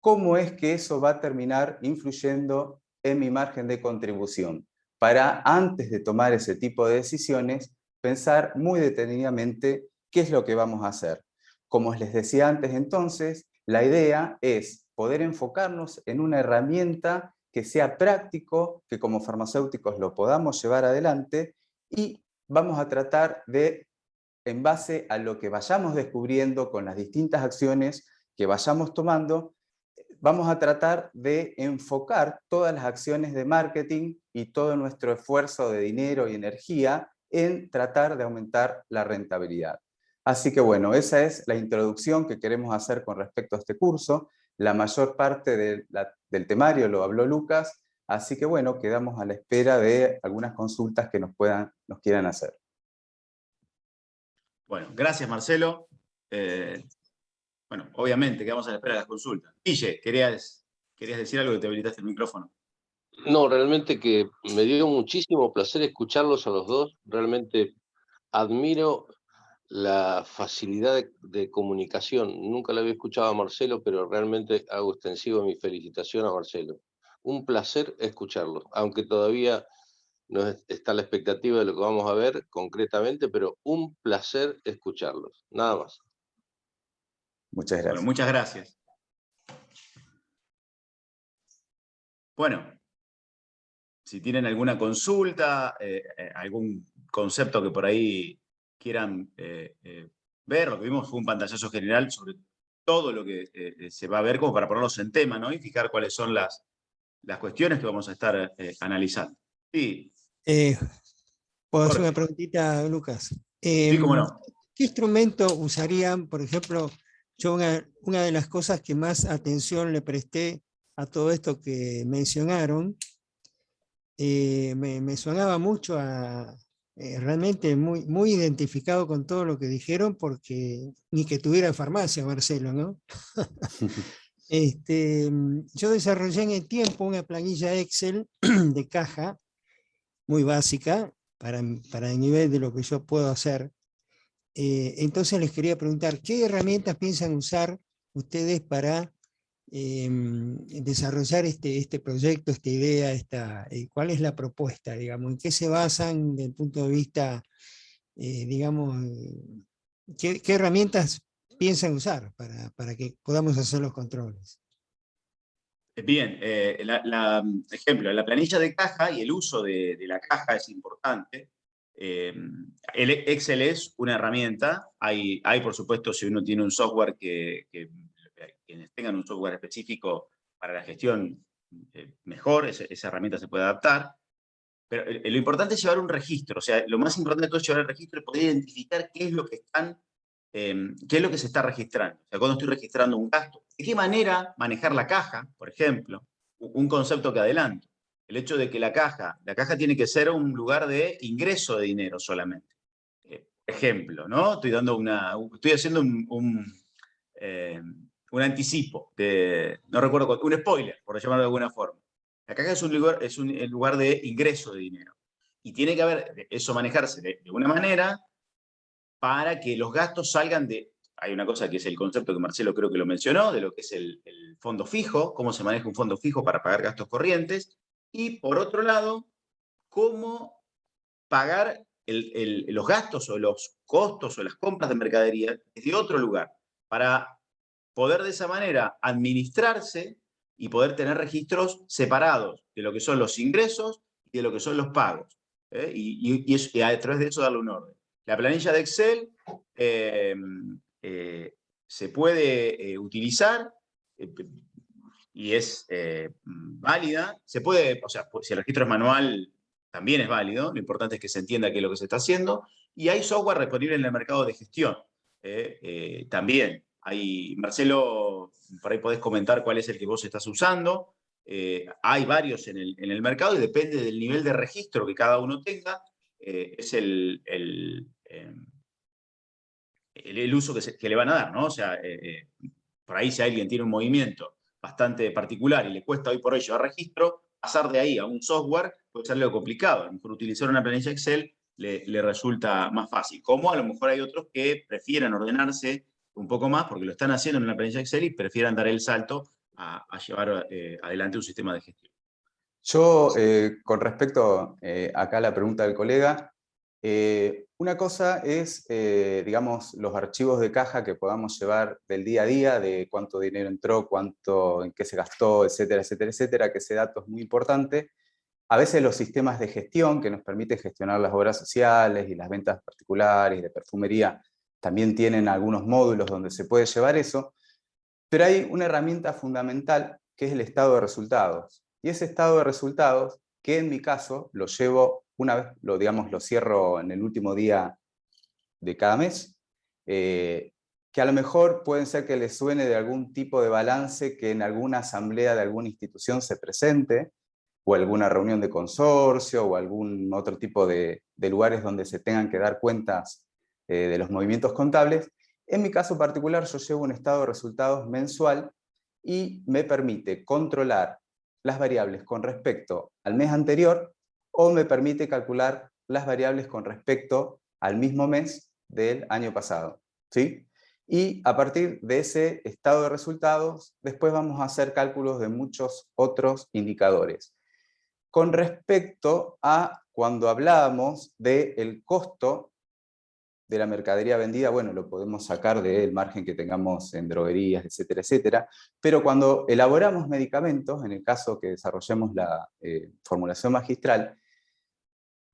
cómo es que eso va a terminar influyendo en mi margen de contribución, para antes de tomar ese tipo de decisiones, pensar muy detenidamente qué es lo que vamos a hacer. Como les decía antes entonces, la idea es poder enfocarnos en una herramienta que sea práctico, que como farmacéuticos lo podamos llevar adelante y vamos a tratar de, en base a lo que vayamos descubriendo con las distintas acciones que vayamos tomando, vamos a tratar de enfocar todas las acciones de marketing y todo nuestro esfuerzo de dinero y energía en tratar de aumentar la rentabilidad. Así que bueno, esa es la introducción que queremos hacer con respecto a este curso. La mayor parte del temario lo habló Lucas, así que bueno, quedamos a la espera de algunas consultas que nos quieran hacer. Bueno, gracias Marcelo. Bueno, obviamente quedamos a la espera de las consultas. Guille, querías decir algo que te habilitaste el micrófono. No, realmente que me dio muchísimo placer escucharlos a los dos. Realmente admiro la facilidad de comunicación. Nunca la había escuchado a Marcelo, pero realmente hago extensivo mi felicitación a Marcelo. Un placer escucharlos, aunque todavía no está la expectativa de lo que vamos a ver concretamente, pero un placer escucharlos. Nada más. Muchas Bueno, gracias. muchas gracias. Bueno, si tienen alguna consulta, algún concepto que por ahí quieran ver, lo que vimos fue un pantallazo general sobre todo lo que se va a ver como para ponerlos en tema, ¿no? Y fijar cuáles son las cuestiones que vamos a estar analizando. Sí, ¿Puedo hacer Jorge. una preguntita, Lucas? Sí, cómo no. ¿Qué instrumento usarían, por ejemplo, yo una de las cosas que más atención le presté a todo esto que mencionaron, me sonaba mucho realmente muy identificado con todo lo que dijeron, porque ni que tuviera farmacia, Marcelo, ¿no? Yo desarrollé en el tiempo una planilla Excel de caja, muy básica, para el nivel de lo que yo puedo hacer. Entonces les quería preguntar, ¿qué herramientas piensan usar ustedes para desarrollar este proyecto, esta idea, cuál es la propuesta, digamos, en qué se basan desde el punto de vista, digamos, qué herramientas piensan usar para que podamos hacer los controles? Bien, ejemplo, la planilla de caja y el uso de la caja es importante. El Excel es una herramienta. Hay, por supuesto, si uno tiene un software quienes tengan un software específico para la gestión, mejor, esa herramienta se puede adaptar. Pero lo importante es llevar un registro. O sea, lo más importante de todo es llevar el registro y poder identificar qué es lo que qué es lo que se está registrando. O sea, cuando estoy registrando un gasto, ¿de qué manera manejar la caja, por ejemplo? Un concepto que adelanto. El hecho de que la caja tiene que ser un lugar de ingreso de dinero solamente. Ejemplo, ¿no? Estoy haciendo un anticipo, no recuerdo, un spoiler, por llamarlo de alguna forma. La caja es un lugar de ingreso de dinero. Y tiene que haber eso manejarse de una manera para que los gastos salgan de... Hay una cosa que es el concepto que Marcelo creo que lo mencionó, de lo que es el fondo fijo, cómo se maneja un fondo fijo para pagar gastos corrientes, y por otro lado, cómo pagar los gastos o los costos o las compras de mercadería desde otro lugar, para poder de esa manera administrarse y poder tener registros separados de lo que son los ingresos y de lo que son los pagos. Y a través de eso darle un orden. La planilla de Excel se puede utilizar y es válida. Se puede, o sea, si el registro es manual, también es válido. Lo importante es que se entienda qué es lo que se está haciendo. Y hay software disponible en el mercado de gestión. También. Marcelo, por ahí podés comentar cuál es el que vos estás usando. Hay varios en el mercado y depende del nivel de registro que cada uno tenga. Es el uso que le van a dar, ¿no? O sea, por ahí si alguien tiene un movimiento bastante particular y le cuesta hoy por hoy llevar registro, pasar de ahí a un software puede ser algo complicado. A lo mejor utilizar una planilla Excel le resulta más fácil. Como a lo mejor hay otros que prefieren ordenarse un poco más porque lo están haciendo en una planilla Excel y prefieran dar el salto a llevar adelante un sistema de gestión. Yo, con respecto acá a la pregunta del colega, una cosa es, digamos, los archivos de caja que podamos llevar del día a día, de cuánto dinero entró, en qué se gastó, etcétera, etcétera, etcétera, que ese dato es muy importante. A veces los sistemas de gestión que nos permiten gestionar las obras sociales y las ventas particulares de perfumería también tienen algunos módulos donde se puede llevar eso, pero hay una herramienta fundamental que es el estado de resultados. Y ese estado de resultados, que en mi caso lo llevo una vez, digamos, lo cierro en el último día de cada mes, que a lo mejor pueden ser que les suene de algún tipo de balance que en alguna asamblea de alguna institución se presente, o alguna reunión de consorcio, o algún otro tipo de lugares donde se tengan que dar cuentas de los movimientos contables. En mi caso particular, yo llevo un estado de resultados mensual y me permite controlar las variables con respecto al mes anterior, o me permite calcular las variables con respecto al mismo mes del año pasado, ¿sí? Y a partir de ese estado de resultados, después vamos a hacer cálculos de muchos otros indicadores. Con respecto a cuando hablábamos del costo de la mercadería vendida, bueno, lo podemos sacar del margen que tengamos en droguerías, etcétera, etcétera, pero cuando elaboramos medicamentos, en el caso que desarrollemos la formulación magistral,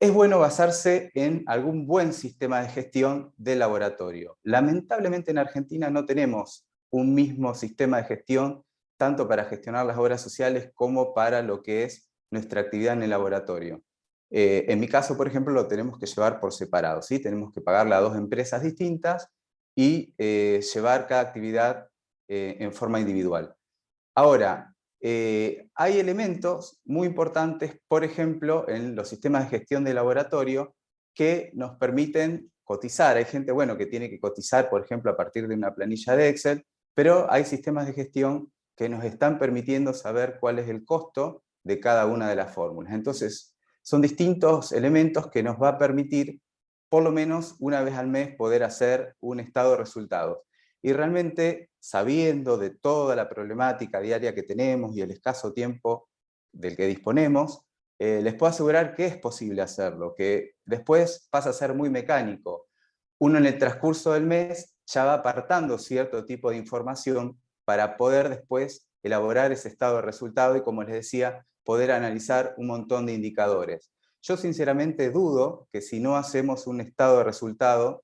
es bueno basarse en algún buen sistema de gestión del laboratorio. Lamentablemente en Argentina no tenemos un mismo sistema de gestión, tanto para gestionar las obras sociales como para lo que es nuestra actividad en el laboratorio. En mi caso, por ejemplo, lo tenemos que llevar por separado, ¿sí? Tenemos que pagarle a 2 empresas distintas y llevar cada actividad en forma individual. Ahora, hay elementos muy importantes, por ejemplo, en los sistemas de gestión de laboratorio, que nos permiten cotizar. Hay gente, bueno, que tiene que cotizar, por ejemplo, a partir de una planilla de Excel, pero hay sistemas de gestión que nos están permitiendo saber cuál es el costo de cada una de las fórmulas. Entonces, son distintos elementos que nos va a permitir, por lo menos una vez al mes, poder hacer un estado de resultados. Y realmente, sabiendo de toda la problemática diaria que tenemos y el escaso tiempo del que disponemos, les puedo asegurar que es posible hacerlo, que después pasa a ser muy mecánico. Uno en el transcurso del mes ya va apartando cierto tipo de información para poder después elaborar ese estado de resultado y, como les decía, poder analizar un montón de indicadores. Yo sinceramente dudo que si no hacemos un estado de resultado,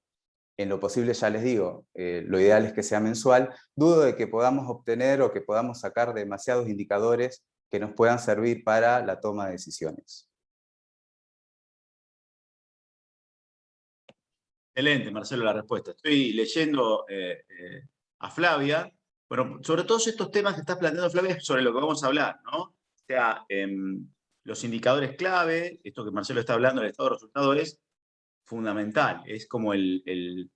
en lo posible, ya les digo, lo ideal es que sea mensual, dudo de que podamos obtener o que podamos sacar demasiados indicadores que nos puedan servir para la toma de decisiones. Excelente, Marcelo, la respuesta. Estoy leyendo a Flavia, bueno, sobre todos estos temas que estás planteando, Flavia, sobre lo que vamos a hablar, ¿no? O sea, los indicadores clave, esto que Marcelo está hablando, el estado de resultados es fundamental, es como el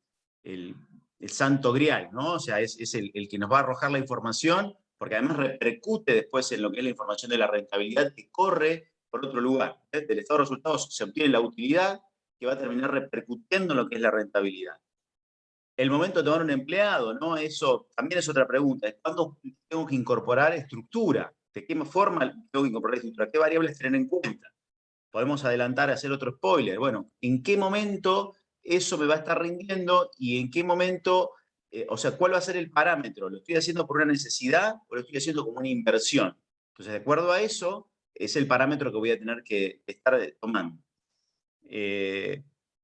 santo grial, ¿no? O sea, es el que nos va a arrojar la información, porque además repercute después en lo que es la información de la rentabilidad que corre por otro lugar. Del estado de resultados se obtiene la utilidad, que va a terminar repercutiendo en lo que es la rentabilidad. El momento de tomar un empleado, ¿no? Eso también es otra pregunta. ¿Cuándo tengo que incorporar estructura? ¿De qué forma tengo que incorporar estructura? ¿Qué variables tener en cuenta? Podemos adelantar, hacer otro spoiler. Bueno, ¿en qué momento eso me va a estar rindiendo y en qué momento, o sea, cuál va a ser el parámetro? ¿Lo estoy haciendo por una necesidad o lo estoy haciendo como una inversión? Entonces, de acuerdo a eso, es el parámetro que voy a tener que estar tomando.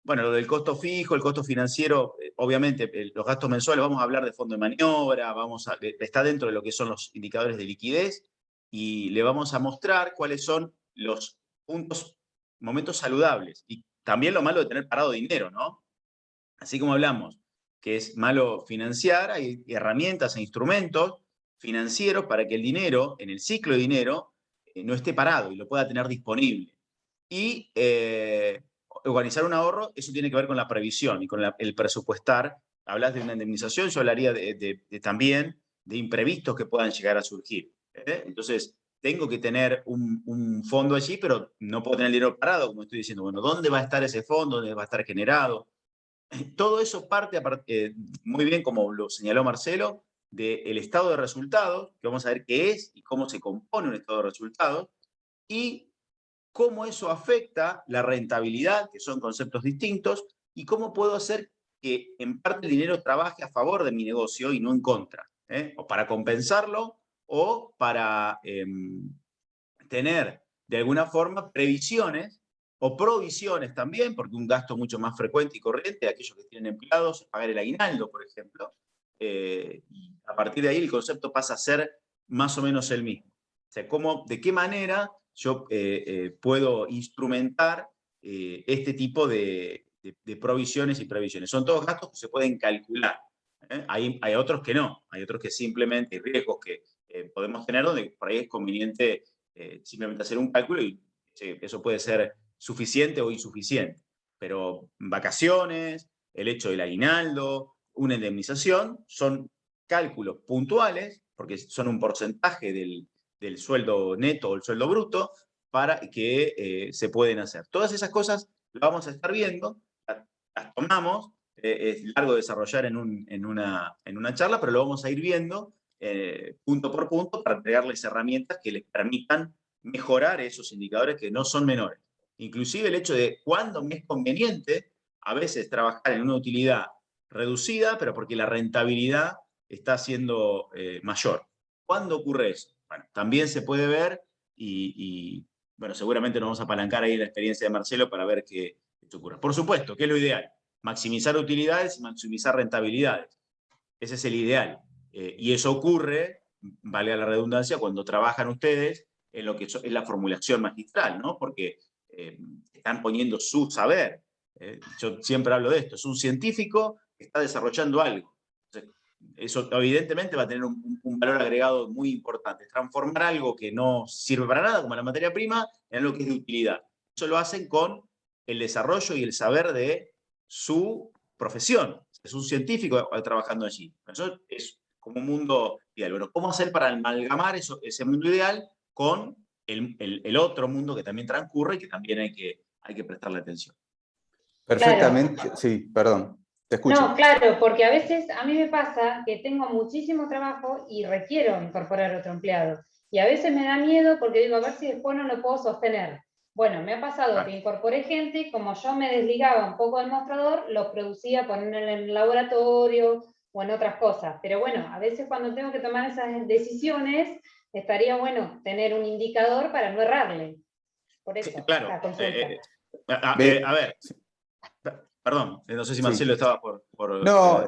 Bueno, lo del costo fijo, el costo financiero, obviamente los gastos mensuales, vamos a hablar de fondo de maniobra, está dentro de lo que son los indicadores de liquidez y le vamos a mostrar cuáles son los momentos saludables y también lo malo de tener parado dinero, ¿no? Así como hablamos que es malo financiar, hay herramientas e instrumentos financieros para que el dinero, en el ciclo de dinero, no esté parado y lo pueda tener disponible. Y organizar un ahorro, eso tiene que ver con la previsión y con el presupuestar. Hablas de una indemnización, yo hablaría también de imprevistos que puedan llegar a surgir. Entonces, tengo que tener un fondo allí, pero no puedo tener el dinero parado, como estoy diciendo. Bueno, ¿dónde va a estar ese fondo? ¿Dónde va a estar generado? Todo eso parte, muy bien, como lo señaló Marcelo, del estado de resultados, que vamos a ver qué es y cómo se compone un estado de resultados, y cómo eso afecta la rentabilidad, que son conceptos distintos, y cómo puedo hacer que en parte el dinero trabaje a favor de mi negocio y no en contra, o para compensarlo o para tener de alguna forma previsiones o provisiones también, porque un gasto mucho más frecuente y corriente de aquellos que tienen empleados, pagar el aguinaldo, por ejemplo, y a partir de ahí el concepto pasa a ser más o menos el mismo. O sea, de qué manera yo puedo instrumentar este tipo de de provisiones y previsiones. Son todos gastos que se pueden calcular. Hay otros que no, hay otros que simplemente, hay riesgos que podemos tener donde por ahí es conveniente simplemente hacer un cálculo y eso puede ser suficiente o insuficiente. Pero vacaciones, el hecho del aguinaldo, una indemnización, son cálculos puntuales, porque son un porcentaje del sueldo neto o el sueldo bruto, para que se pueden hacer. Todas esas cosas las vamos a estar viendo, las tomamos, es largo desarrollar en una charla, pero lo vamos a ir viendo punto por punto para entregarles herramientas que les permitan mejorar esos indicadores que no son menores. Inclusive el hecho de cuándo me es conveniente a veces trabajar en una utilidad reducida, pero porque la rentabilidad está siendo mayor. ¿Cuándo ocurre eso? Bueno, también se puede ver y bueno, seguramente nos vamos a apalancar ahí en la experiencia de Marcelo para ver qué ocurre. Por supuesto, ¿qué es lo ideal? Maximizar utilidades y maximizar rentabilidades. Ese es el ideal. Y eso ocurre, valga la redundancia, cuando trabajan ustedes en lo que es la formulación magistral, ¿no? Porque están poniendo su saber. Yo siempre hablo de esto. Es un científico que está desarrollando algo. Entonces, eso evidentemente va a tener un valor agregado muy importante. Transformar algo que no sirve para nada, como la materia prima, en algo que es de utilidad. Eso lo hacen con el desarrollo y el saber de su profesión. Es un científico trabajando allí. Eso es como un mundo ideal. Bueno, ¿cómo hacer para amalgamar ese mundo ideal con el otro mundo que también transcurre y que también hay que prestarle atención? Perfectamente, Claro. sí, perdón, te escucho. No, claro, porque a veces a mí me pasa que tengo muchísimo trabajo y requiero incorporar otro empleado. Y a veces me da miedo porque digo, a ver si después no lo puedo sostener. Bueno, me ha pasado que incorporé gente y como yo me desligaba un poco del mostrador, lo producía poniendo en el laboratorio o en otras cosas. Pero bueno, a veces cuando tengo que tomar esas decisiones, estaría bueno tener un indicador para no errarle. Por eso, claro. la consulta. A ver, perdón, no sé si Marcelo Sí. estaba por No,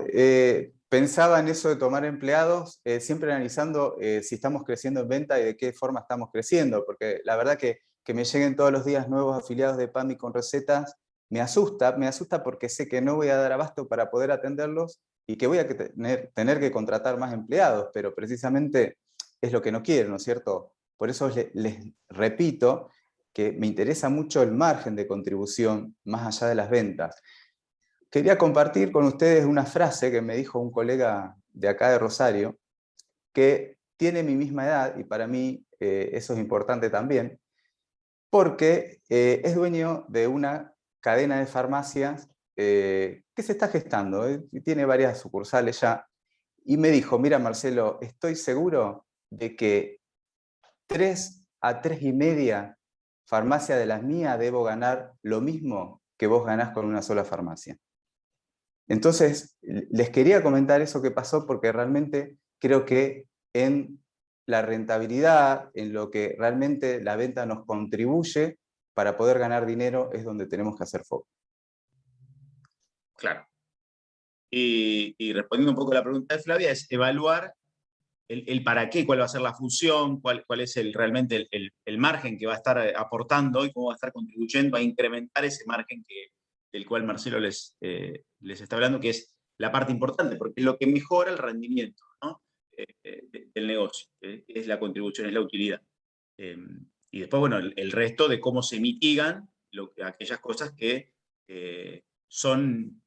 pensaba en eso de tomar empleados, siempre analizando si estamos creciendo en venta y de qué forma estamos creciendo, porque la verdad que me lleguen todos los días nuevos afiliados de PAMI con recetas, me asusta porque sé que no voy a dar abasto para poder atenderlos y que voy a tener que contratar más empleados, pero precisamente es lo que no quiero, ¿no es cierto? Por eso les repito que me interesa mucho el margen de contribución más allá de las ventas. Quería compartir con ustedes una frase que me dijo un colega de acá de Rosario, que tiene mi misma edad y para mí eso es importante también, porque es dueño de una cadena de farmacias que se está gestando, y tiene varias sucursales ya, y me dijo, mira Marcelo, estoy seguro de que 3 a 3,5 farmacias de las mías debo ganar lo mismo que vos ganás con una sola farmacia. Entonces, les quería comentar eso que pasó porque realmente creo que en la rentabilidad, en lo que realmente la venta nos contribuye para poder ganar dinero, es donde tenemos que hacer foco. Claro. Y respondiendo un poco a la pregunta de Flavia, es evaluar el para qué, cuál va a ser la función, cuál es realmente el margen que va a estar aportando y cómo va a estar contribuyendo a incrementar ese margen del cual Marcelo les está hablando, que es la parte importante, porque es lo que mejora el rendimiento, ¿no? Del negocio, es la contribución, es la utilidad. Y después, bueno, el resto de cómo se mitigan aquellas cosas que son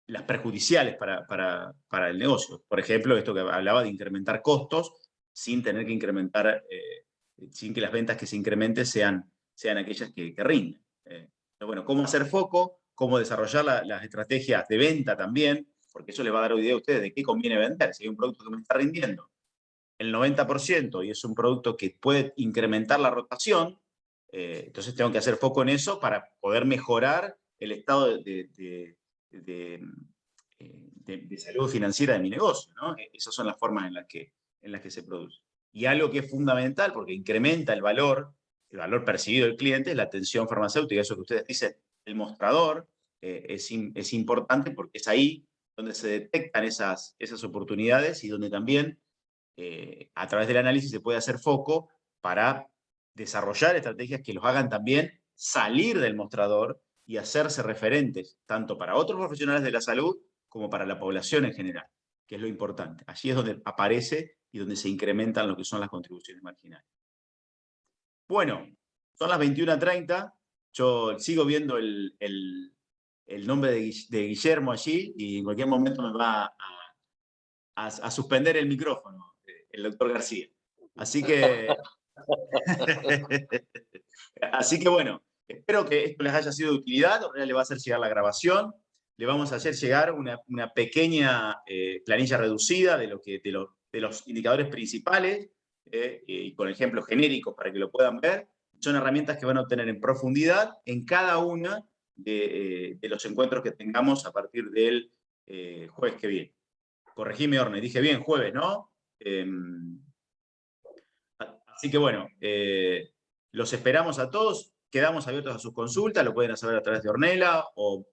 las perjudiciales para el negocio. Por ejemplo, esto que hablaba de incrementar costos sin tener que incrementar, sin que las ventas que se incrementen sean aquellas que rinden. Pero bueno, cómo hacer foco, cómo desarrollar las estrategias de venta también, porque eso les va a dar una idea a ustedes de qué conviene vender. Si hay un producto que me está rindiendo el 90% y es un producto que puede incrementar la rotación, entonces tengo que hacer foco en eso para poder mejorar el estado de salud financiera de mi negocio, ¿no? Esas son las formas en las que se produce. Y algo que es fundamental, porque incrementa el valor percibido del cliente, es la atención farmacéutica, eso que ustedes dicen, el mostrador, es importante porque es ahí donde se detectan esas oportunidades y donde también a través del análisis se puede hacer foco para desarrollar estrategias que los hagan también salir del mostrador y hacerse referentes, tanto para otros profesionales de la salud como para la población en general, que es lo importante. Allí es donde aparece y donde se incrementan lo que son las contribuciones marginales. Bueno, son las 21:30, yo sigo viendo el nombre de Guillermo allí y en cualquier momento me va a suspender el micrófono, el doctor García. Así que, así que bueno, espero que esto les haya sido de utilidad. Ahora le va a hacer llegar la grabación. Le vamos a hacer llegar una pequeña planilla reducida de los indicadores principales y con ejemplos genéricos para que lo puedan ver. Son herramientas que van a obtener en profundidad en cada una de los encuentros que tengamos a partir del jueves que viene. Corregime, Orne, dije bien, jueves, ¿no? Así que bueno, los esperamos a todos, quedamos abiertos a sus consultas, lo pueden hacer a través de Ornella o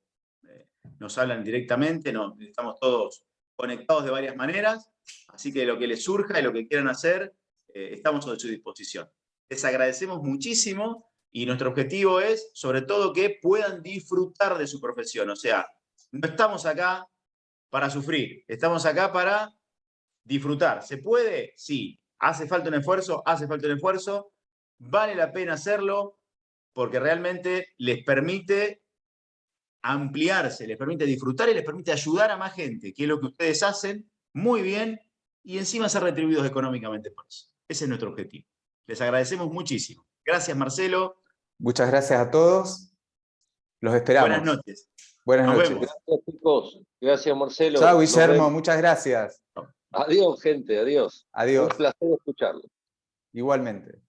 nos hablan directamente, estamos todos conectados de varias maneras, así que lo que les surja y lo que quieran hacer, estamos a su disposición. Les agradecemos muchísimo y nuestro objetivo es, sobre todo, que puedan disfrutar de su profesión. O sea, no estamos acá para sufrir, estamos acá para disfrutar. ¿Se puede? Sí. ¿Hace falta un esfuerzo? Hace falta un esfuerzo. Vale la pena hacerlo porque realmente les permite ampliarse, les permite disfrutar y les permite ayudar a más gente, que es lo que ustedes hacen muy bien y encima ser retribuidos económicamente por eso. Ese es nuestro objetivo. Les agradecemos muchísimo. Gracias, Marcelo. Muchas gracias a todos. Los esperamos. Buenas noches. Buenas Nos noches. vemos. Gracias, chicos. Gracias, Marcelo. Chao, Nos Guillermo. vemos. Muchas gracias. Adiós, gente. Adiós. Adiós. Un placer escucharlo. Igualmente.